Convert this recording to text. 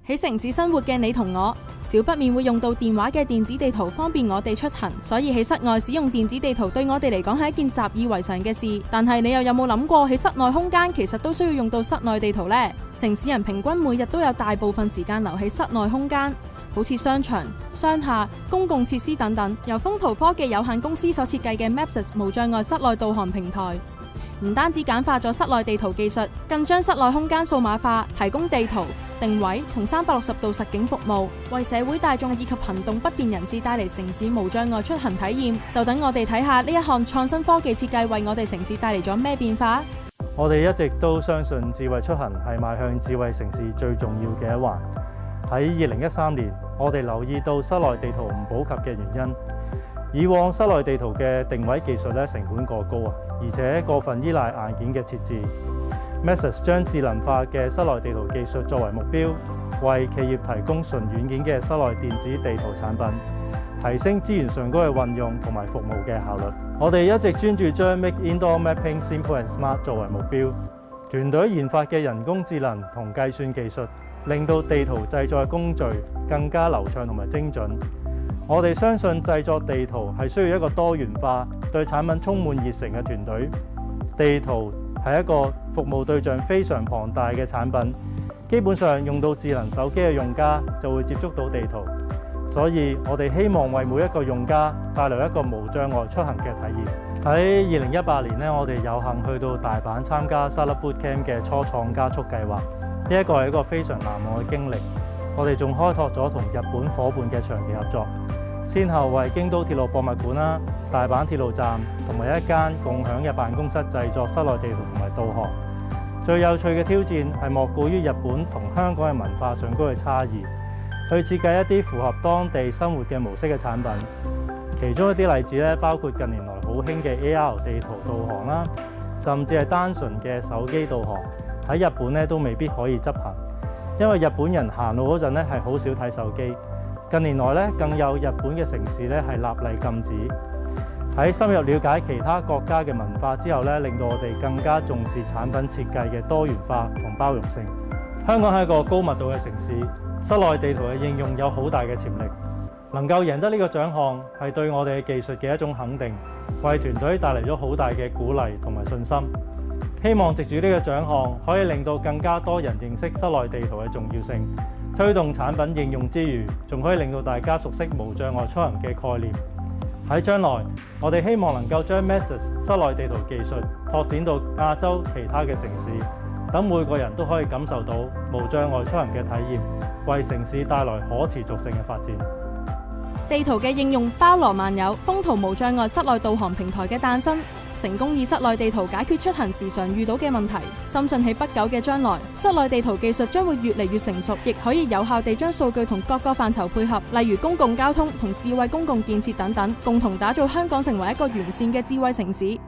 喺城市生活嘅你同我，少不免會用到電話嘅電子地圖，方便我哋出行。所以喺室外使用電子地圖對我哋嚟講係一件習以為常嘅事。但係你又有冇諗過喺室內空間其實都需要用到室內地圖呢？城市人平均每日都有大部分時間留喺室內空間，好似商場、商廈、公共設施等等。由風圖科技有限公司所設計嘅 Mapsys 無障礙室內導航平台，唔單止簡化咗室內地圖技術，更將室內空間數碼化，提供地圖、定位同360度實景服務，為社會大眾以及行動不便人士帶嚟城市無障礙出行體驗。就等我哋睇下呢一項創新科技設計為我哋城市帶嚟咗咩變化。我哋一直都相信智慧出行係邁向智慧城市最重要嘅一環。喺2013年，我哋留意到室內地圖唔普及嘅原因。以往室內地圖嘅定位技術成本過高啊，而且過分依賴硬件嘅設置。Mapsys 將智能化嘅室內地圖技術作為目標，為企業提供純軟件嘅室內電子地圖產品，提升資源上高嘅運用同埋服務嘅效率。我哋一直專注將 Make Indoor Mapping Simple and Smart 作為目標，團隊研發嘅人工智能同計算技術，令到地圖製作嘅工序更加流暢同埋精準。我哋相信製作地圖係需要一個多元化、對產品充滿熱誠嘅團隊。地圖係一個服務對象非常龐大嘅產品，基本上用到智能手機嘅用家就會接觸到地圖，所以我哋希望為每一個用家帶來一個無障礙出行嘅體驗。喺2018年我哋有幸去到大阪參加 Startup Bootcamp 嘅初創加速計劃，呢一個係一個非常難忘嘅經歷。我哋仲開拓咗同日本夥伴嘅長期合作，先後為京都鐵路博物館啦、大阪鐵路站同埋一間共享嘅辦公室製作室內地圖同埋導航。最有趣嘅挑戰係莫過於日本同香港嘅文化上高嘅差異，去設計一啲符合當地生活嘅模式嘅產品。其中一啲例子包括近年來好興嘅 AR 地圖導航啦，甚至係單純嘅手機導航，喺日本都未必可以執行。因為日本人行路嗰陣係好少睇手機，近年來更有日本嘅城市係立例禁止。喺深入了解其他國家嘅文化之後令到我哋更加重視產品設計嘅多元化同包容性。香港係一個高密度嘅城市，室內地圖嘅應用有好大嘅潛力，能夠贏得呢個獎項係對我哋嘅技術嘅一種肯定，為團隊帶嚟咗好大嘅鼓勵同埋信心。希望藉住呢個獎項，可以令到更加多人認識室內地圖嘅重要性，推動產品應用之餘，仲可以令到大家熟悉無障礙出行嘅概念。喺將來，我哋希望能夠將 Mapsys 室內地圖技術拓展到亞洲其他嘅城市，等每個人都可以感受到無障礙出行嘅體驗，為城市帶來可持續性嘅發展。地圖嘅應用包羅萬有，風圖無障礙室內導航平台嘅誕生，成功以室內地圖解決出行時常遇到嘅問題。深信喺不久嘅將來，室內地圖技術將會越嚟越成熟，亦可以有效地將數據同各個範疇配合，例如公共交通同智慧公共建設等等，共同打造香港成為一個完善嘅智慧城市。